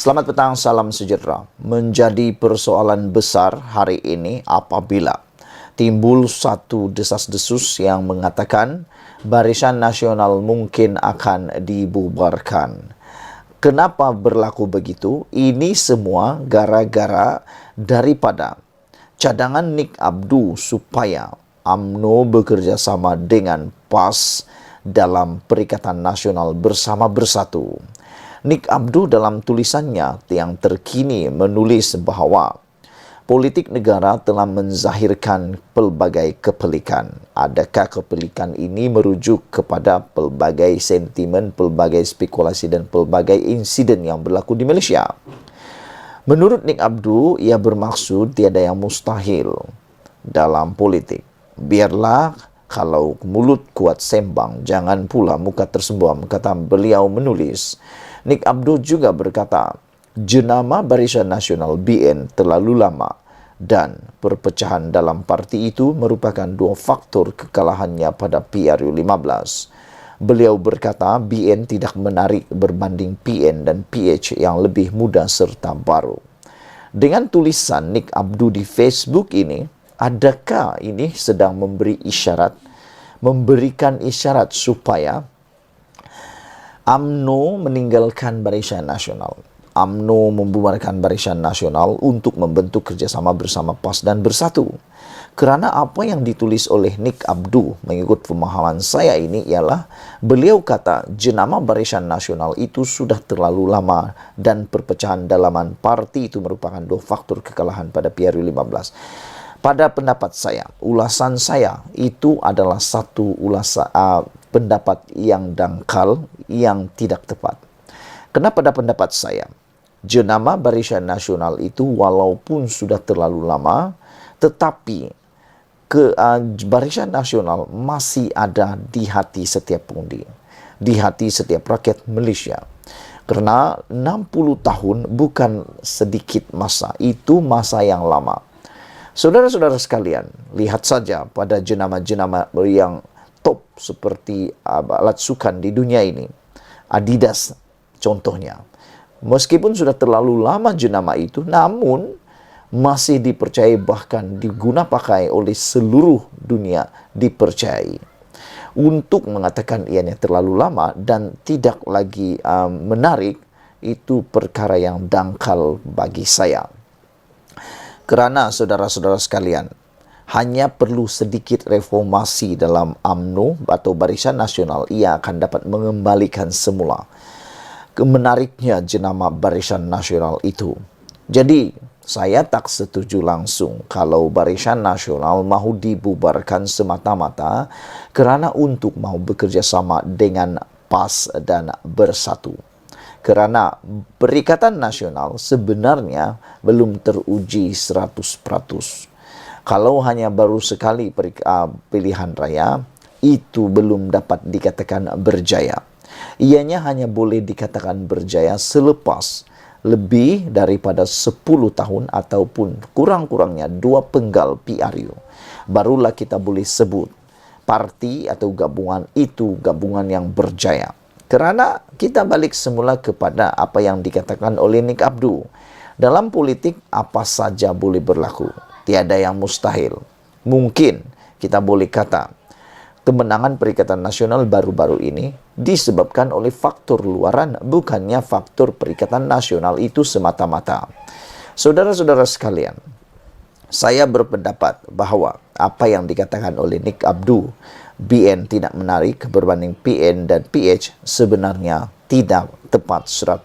Selamat petang, salam sejahtera. Menjadi persoalan besar hari ini apabila timbul satu desas-desus yang mengatakan Barisan Nasional mungkin akan dibubarkan. Kenapa berlaku begitu? Ini semua gara-gara daripada cadangan Nik Abdu supaya UMNO bekerja sama dengan PAS dalam Perikatan Nasional Bersama Bersatu. Nik Abdu dalam tulisannya yang terkini menulis bahawa politik negara telah menzahirkan pelbagai kepelikan. Adakah kepelikan ini merujuk kepada pelbagai sentimen, pelbagai spekulasi dan pelbagai insiden yang berlaku di Malaysia? Menurut Nik Abdu, ia bermaksud tiada yang mustahil dalam politik. Biarlah kalau mulut kuat sembang, jangan pula muka tersebuam, kata beliau menulis. Nik Abdu juga berkata, jenama Barisan Nasional BN terlalu lama dan perpecahan dalam parti itu merupakan dua faktor kekalahannya pada PRU15. Beliau berkata BN tidak menarik berbanding PN dan PH yang lebih muda serta baru. Dengan tulisan Nik Abdu di Facebook ini, adakah ini sedang memberikan isyarat supaya UMNO meninggalkan Barisan Nasional? UMNO membubarkan Barisan Nasional untuk membentuk kerjasama bersama PAS dan Bersatu. Kerana apa yang ditulis oleh Nik Abdu mengikut pemahaman saya ini ialah beliau kata jenama Barisan Nasional itu sudah terlalu lama dan perpecahan dalaman parti itu merupakan dua faktor kekalahan pada PRU15. Pada pendapat saya, ulasan saya itu adalah satu pendapat yang dangkal, yang tidak tepat. Kenapa pada pendapat saya? Jenama Barisan Nasional itu walaupun sudah terlalu lama, tetapi Barisan Nasional masih ada di hati setiap pengundi, di hati setiap rakyat Malaysia. Kerana 60 tahun bukan sedikit masa, itu masa yang lama. Saudara-saudara sekalian, lihat saja pada jenama-jenama yang top seperti alat sukan di dunia ini. Adidas contohnya. Meskipun sudah terlalu lama jenama itu, namun masih dipercayai bahkan diguna pakai oleh seluruh dunia, dipercayai. Untuk mengatakan ianya terlalu lama dan tidak lagi menarik, itu perkara yang dangkal bagi saya. Kerana saudara-saudara sekalian, hanya perlu sedikit reformasi dalam UMNO atau Barisan Nasional, ia akan dapat mengembalikan semula menariknya jenama Barisan Nasional itu. Jadi, saya tak setuju langsung kalau Barisan Nasional mahu dibubarkan semata-mata kerana untuk mahu bekerjasama dengan PAS dan Bersatu. Kerana Perikatan Nasional sebenarnya belum teruji 100%. Kalau hanya baru sekali pilihan raya, itu belum dapat dikatakan berjaya. Ianya hanya boleh dikatakan berjaya selepas lebih daripada 10 tahun ataupun kurang-kurangnya 2 penggal PRU. Barulah kita boleh sebut parti atau gabungan itu gabungan yang berjaya. Kerana kita balik semula kepada apa yang dikatakan oleh Nik Abdu. Dalam politik apa saja boleh berlaku. Tiada yang mustahil. Mungkin kita boleh kata kemenangan Perikatan Nasional baru-baru ini disebabkan oleh faktor luaran, bukannya faktor Perikatan Nasional itu semata-mata. Saudara-saudara sekalian, saya berpendapat bahawa apa yang dikatakan oleh Nik Abdu, BN tidak menarik berbanding PN dan PH, sebenarnya tidak tepat 100%.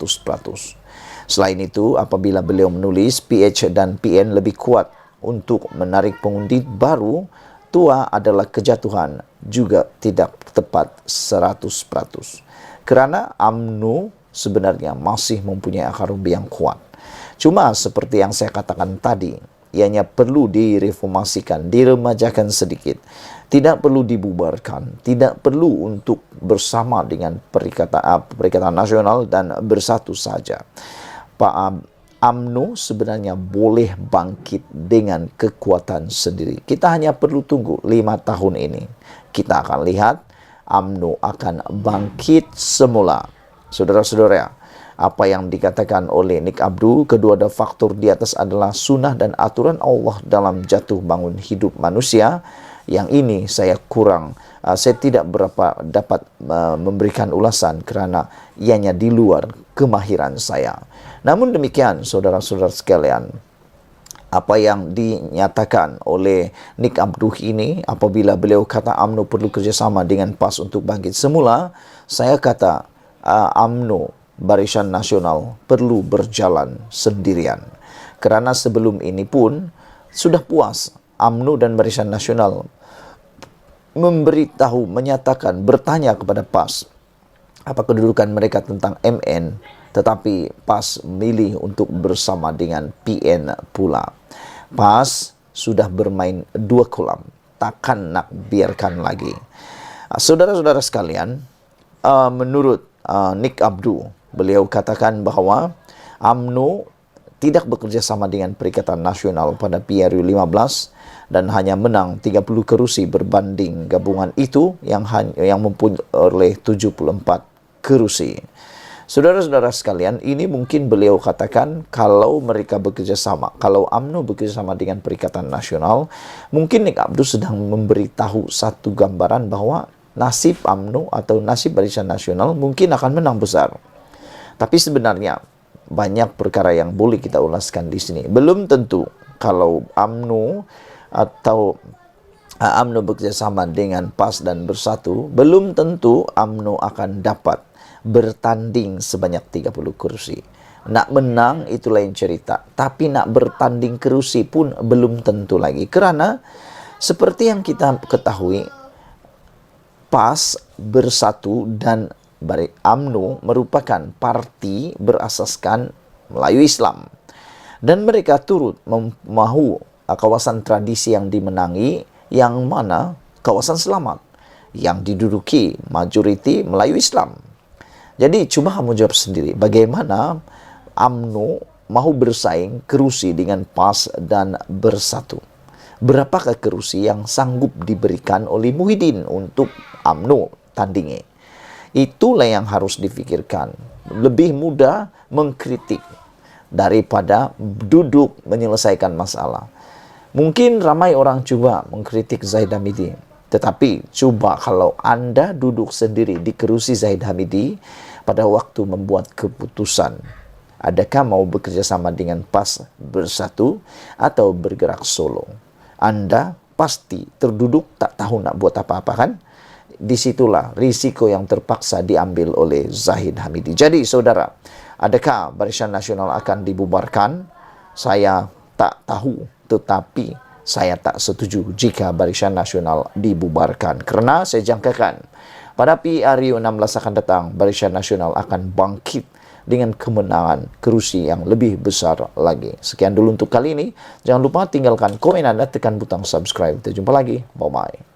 Selain itu, apabila beliau menulis PH dan PN lebih kuat untuk menarik pengundi baru, tua adalah kejatuhan, juga tidak tepat 100%. Kerana UMNO sebenarnya masih mempunyai akar rumput yang kuat. Cuma seperti yang saya katakan tadi, ianya perlu direformasikan, diremajakan sedikit. Tidak perlu dibubarkan, tidak perlu untuk bersama dengan Perikatan Nasional dan Bersatu saja. UMNO sebenarnya boleh bangkit dengan kekuatan sendiri. Kita hanya perlu tunggu 5 tahun ini. Kita akan lihat UMNO akan bangkit semula. Saudara-saudara, apa yang dikatakan oleh Nick Abdu, kedua ada faktor di atas adalah sunnah dan aturan Allah dalam jatuh bangun hidup manusia. Yang ini saya saya tidak berapa dapat memberikan ulasan kerana ianya di luar kemahiran saya. Namun demikian, saudara-saudara sekalian, apa yang dinyatakan oleh Nick Abdu ini, apabila beliau kata UMNO perlu kerjasama dengan PAS untuk bangkit semula, saya kata UMNO Barisan Nasional perlu berjalan sendirian. Kerana sebelum ini pun sudah puas UMNO dan Barisan Nasional memberitahu, menyatakan, bertanya kepada PAS apa kedudukan mereka tentang MN, tetapi PAS memilih untuk bersama dengan PN pula. PAS sudah bermain dua kolam, takkan nak biarkan lagi. Saudara-saudara sekalian, menurut Nick Abdu, beliau katakan bahawa UMNO tidak bekerja sama dengan Perikatan Nasional pada PRU 15 dan hanya menang 30 kerusi berbanding gabungan itu yang memperoleh 74 kerusi. Saudara-saudara sekalian, ini mungkin beliau katakan kalau mereka bekerja sama, kalau UMNO bekerja sama dengan Perikatan Nasional, mungkin Nick Abdu sedang memberitahu satu gambaran bahawa nasib UMNO atau nasib Barisan Nasional mungkin akan menang besar. Tapi sebenarnya banyak perkara yang boleh kita ulaskan di sini. Belum tentu kalau UMNO atau UMNO bekerjasama dengan PAS dan Bersatu, belum tentu UMNO akan dapat bertanding sebanyak 30 kursi. Nak menang itu lain cerita, tapi nak bertanding kursi pun belum tentu lagi. Kerana seperti yang kita ketahui, PAS, Bersatu dan UMNO merupakan parti berasaskan Melayu Islam. Dan mereka turut mahu kawasan tradisi yang dimenangi, yang mana kawasan selamat, yang diduduki majoriti Melayu Islam. Jadi cuba kamu jawab sendiri, bagaimana UMNO mahu bersaing kerusi dengan PAS dan Bersatu? Berapakah kerusi yang sanggup diberikan oleh Muhyiddin untuk UMNO tandingi? Itulah yang harus difikirkan. Lebih mudah mengkritik daripada duduk menyelesaikan masalah. Mungkin ramai orang cuba mengkritik Zahid Hamidi, tetapi cuba kalau anda duduk sendiri di kerusi Zahid Hamidi pada waktu membuat keputusan, adakah mau bekerja sama dengan PAS Bersatu atau bergerak solo? Anda pasti terduduk tak tahu nak buat apa-apa, kan? Disitulah risiko yang terpaksa diambil oleh Zahid Hamidi. Jadi saudara, adakah Barisan Nasional akan dibubarkan? Saya tak tahu, tetapi saya tak setuju jika Barisan Nasional dibubarkan. Kerana saya jangkakan pada PRU 16 akan datang, Barisan Nasional akan bangkit dengan kemenangan kerusi yang lebih besar lagi. Sekian dulu untuk kali ini. Jangan lupa tinggalkan komen Anda, tekan butang subscribe. Kita jumpa lagi. Bye-bye.